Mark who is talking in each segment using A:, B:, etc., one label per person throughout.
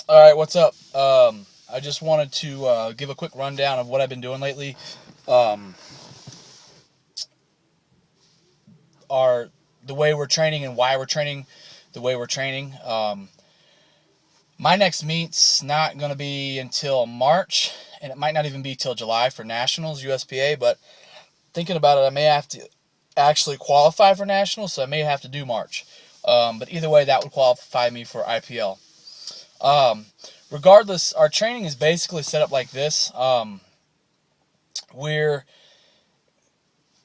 A: All right, what's up? I just wanted to give a quick rundown of what I've been doing lately. Um, our the way we're training and why we're training the way we're training. My next meet's not going to be until March, and it might not even be till July for nationals, USPA. But thinking about it, I may have to actually qualify for nationals, so I may have to do March. But either way, that would qualify me for IPL. Um, Regardless, our training is basically set up like this. We're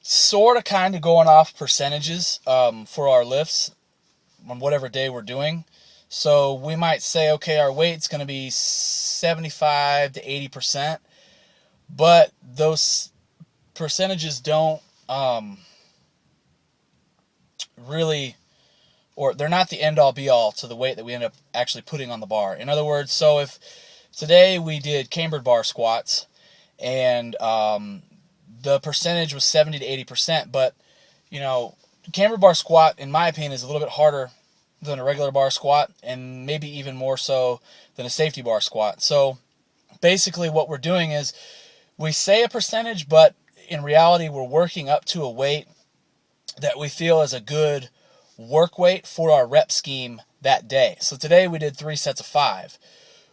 A: sort of kind of going off percentages for our lifts on whatever day we're doing. So we might say, okay, our weight's going to be 75 to 80%, but those percentages don't really, or they're not the end all be all to the weight that we end up actually putting on the bar. In other words, so if today we did cambered bar squats and the percentage was 70 to 80%, but camber bar squat, in my opinion, is a little bit harder than a regular bar squat, and maybe even more so than a safety bar squat. So basically what we're doing is we say a percentage, but in reality we're working up to a weight that we feel is a good work weight for our rep scheme that day. So today we did 3 sets of 5.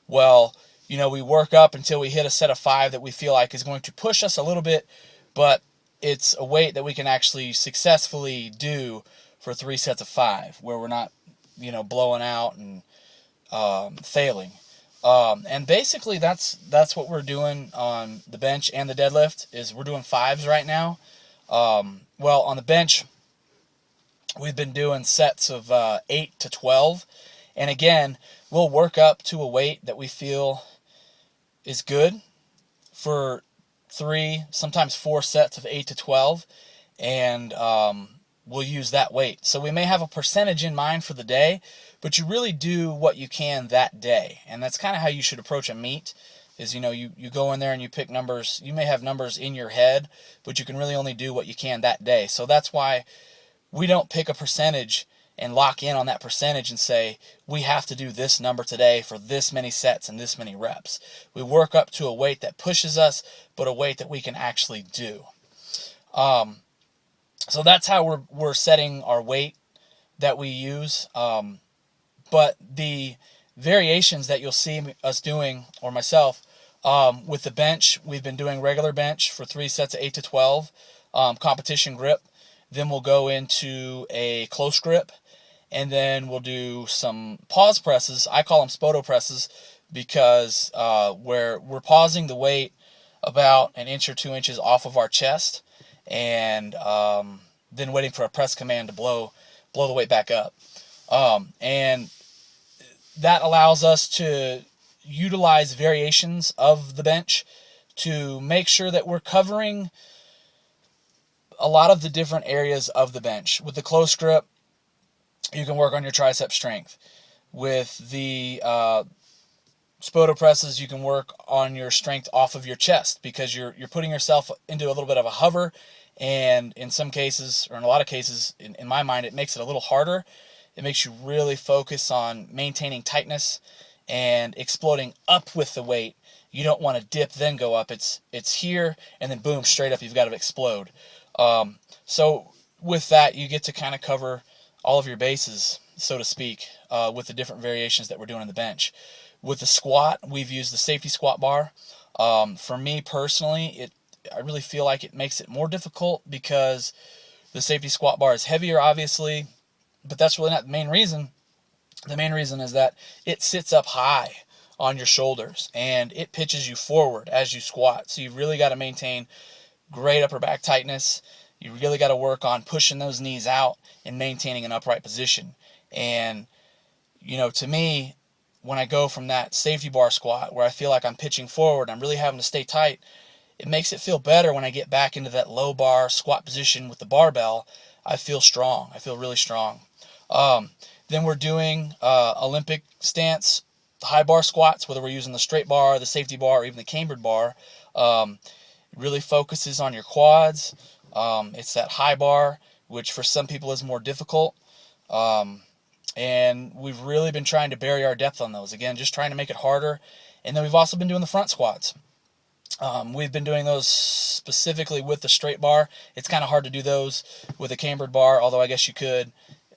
A: Well, we work up until we hit a set of 5 that we feel like is going to push us a little bit, but it's a weight that we can actually successfully do for 3 sets of 5, where we're not, blowing out and failing. And basically, that's what we're doing on the bench and the deadlift. Is we're doing 5s right now. Well, on the bench, we've been doing sets of 8 to 12, and again, we'll work up to a weight that we feel is good for 3, sometimes 4 sets of 8 to 12, and we'll use that weight. So we may have a percentage in mind for the day, but you really do what you can that day, and that's kind of how you should approach a meet. Is you go in there and you pick numbers. You may have numbers in your head, but you can really only do what you can that day. So that's why we don't pick a percentage and lock in on that percentage and say, we have to do this number today for this many sets and this many reps. We work up to a weight that pushes us, but a weight that we can actually do. So that's how we're setting our weight that we use. But the variations that you'll see us doing, or myself, with the bench, we've been doing regular bench for 3 sets of 8 to 12, competition grip. Then we'll go into a close grip, and then we'll do some pause presses. I call them Spoto presses because where we're pausing the weight about an inch or 2 inches off of our chest, and then waiting for a press command to blow the weight back up. And that allows us to utilize variations of the bench to make sure that we're covering a lot of the different areas of the bench. With the close grip, you can work on your tricep strength. With the Spoto presses, you can work on your strength off of your chest because you're putting yourself into a little bit of a hover, and in some cases, or in a lot of cases, in my mind, it makes it a little harder. It makes you really focus on maintaining tightness and exploding up with the weight. You don't want to dip then go up. It's here and then boom, straight up. You've got to explode. So with that, you get to kind of cover all of your bases, so to speak, with the different variations that we're doing on the bench. With the squat, we've used the safety squat bar. For me personally, I really feel like it makes it more difficult because the safety squat bar is heavier, obviously, but that's really not the main reason. The main reason is that it sits up high on your shoulders and it pitches you forward as you squat. So you've really got to maintain great upper back tightness. You really got to work on pushing those knees out and maintaining an upright position. And, to me, when I go from that safety bar squat where I feel like I'm pitching forward, I'm really having to stay tight, it makes it feel better when I get back into that low bar squat position with the barbell. I feel strong. I feel really strong. Then we're doing Olympic stance, high bar squats, whether we're using the straight bar, the safety bar, or even the cambered bar. It really focuses on your quads. It's that high bar, which for some people is more difficult. And we've really been trying to bury our depth on those. Again, just trying to make it harder. And then we've also been doing the front squats. We've been doing those specifically with the straight bar. It's kind of hard to do those with a cambered bar, although I guess you could.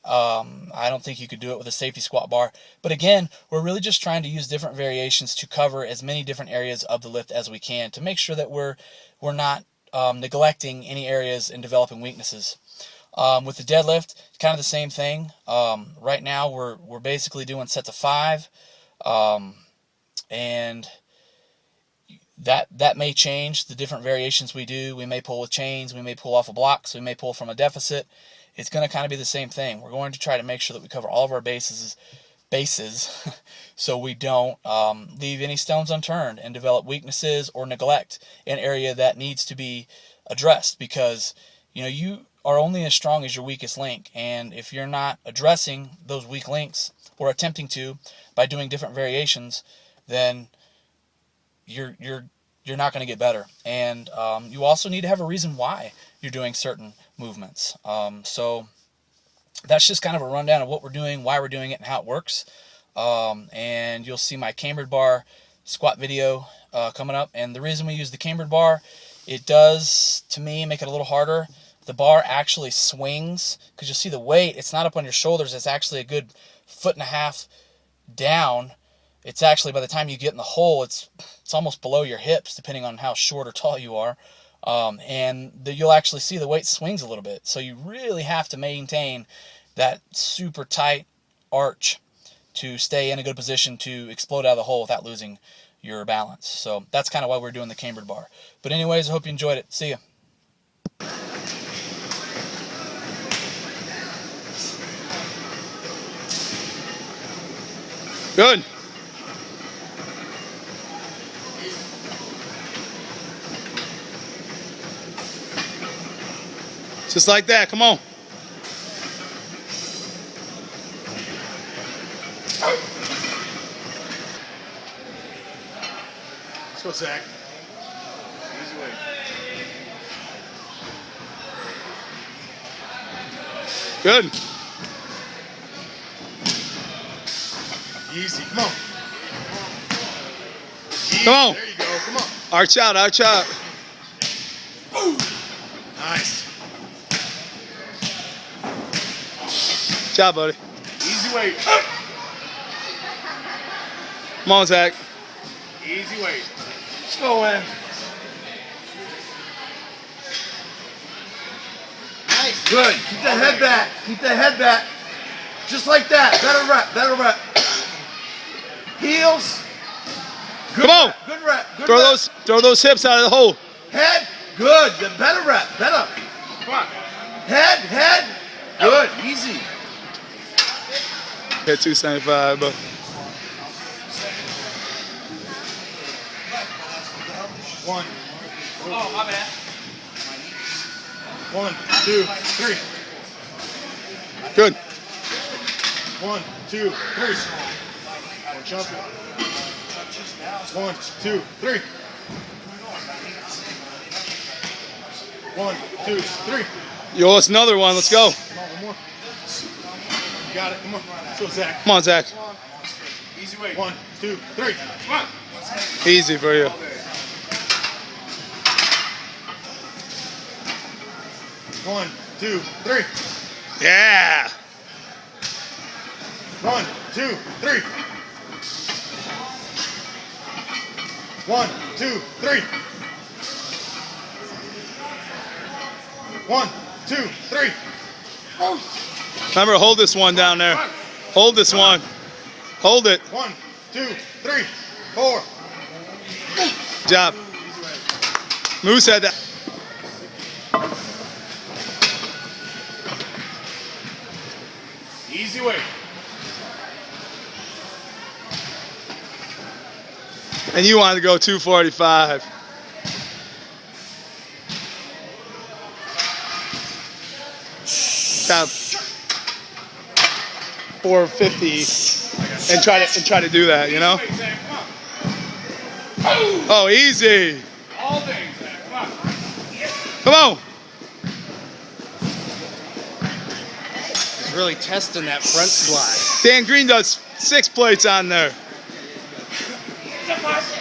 A: I don't think you could do it with a safety squat bar. But again, we're really just trying to use different variations to cover as many different areas of the lift as we can to make sure that we're not neglecting any areas and developing weaknesses. With the deadlift, kind of the same thing. Right now, we're basically doing sets of 5, and that may change the different variations we do. We may pull with chains, we may pull off of blocks, we may pull from a deficit. It's going to kind of be the same thing. We're going to try to make sure that we cover all of our bases so we don't leave any stones unturned and develop weaknesses or neglect an area that needs to be addressed, because you are only as strong as your weakest link, and if you're not addressing those weak links or attempting to by doing different variations, then you're not going to get better. And you also need to have a reason why you're doing certain movements. So that's just kind of a rundown of what we're doing, why we're doing it, and how it works. And you'll see my cambered bar squat video coming up. And the reason we use the cambered bar, it does, to me, make it a little harder. The bar actually swings, because you'll see the weight, it's not up on your shoulders, it's actually a good 1.5 feet down. It's actually, by the time you get in the hole, it's almost below your hips, depending on how short or tall you are. And you'll actually see the weight swings a little bit. So you really have to maintain that super tight arch to stay in a good position to explode out of the hole without losing your balance. So that's kind of why we're doing the cambered bar. But anyways, I hope you enjoyed it. See ya.
B: Good. Just like that. Come on. Let's go, Zach. Easy way. Good. Easy. Come on. Easy. Come on. There you go. Come on. Arch out. Arch out. Ooh. Nice. Good job, buddy. Easy weight. Come on, Zach. Easy weight. Let's go in. Nice. Good. Keep the head back. Keep the head back. Just like that. Better rep. Better rep. Heels. Good. Come on. Rep. Good rep. Good rep. Throw those hips out of the hole. Head. Good. The better rep. Better. Come on. Head. Head. Good. Easy. Hit 275, but. One. Oh, my bad. 1, 2, 3. Good. 1, 2, 3. Jump it. 1, 2, 3. 1, 2, 3. Yo, it's another one. Let's go. Come on, one more. You got it. Come on. Let's go, Zach. Come on, Zach. Easy way. 1, 2, 3. Come on. Easy for you. 1, 2, 3. Yeah. 1, 2, 3. 1, 2, 3. 1, 2, 3. Remember, hold this one down there. Hold this one. Hold it. 1, 2, 3, 4. Good job. Moose had that. Easy way. And you wanted to go 245. Top 450 and try to do that, you know? Oh, easy. All day, come on. It's
C: really testing that front squat.
B: Dan Green does 6 plates on there.